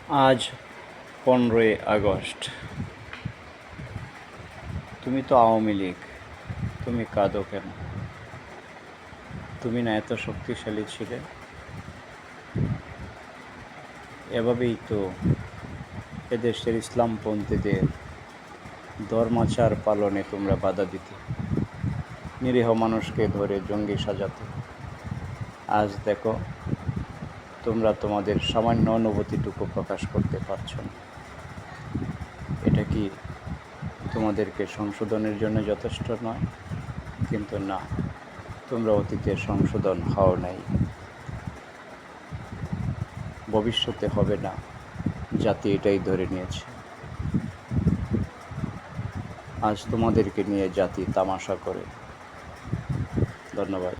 আজ 15ই আগস্ট। তুমি তো আওয়ামী লীগ, তুমি কাঁদো কেন? তুমি না এত শক্তিশালী ছিলে? এভাবেই তো এদেশের ইসলামপন্থীদের ধর্মাচার পালনে তোমরা বাধা দিতে, নিরীহ মানুষকে ধরে জঙ্গি সাজাতে। আজ দেখো, তোমরা তোমাদের সামান্য অনুভূতিটুকু প্রকাশ করতে পারছো না। এটা কি তোমাদেরকে সংশোধনের জন্য যথেষ্ট নয়? কিন্তু না, তোমরা অতীতে সংশোধন হও নাই, ভবিষ্যতে হবে না, জাতি এটাই ধরে নিয়েছে। আজ তোমাদেরকে নিয়ে জাতি তামাশা করে। ধন্যবাদ।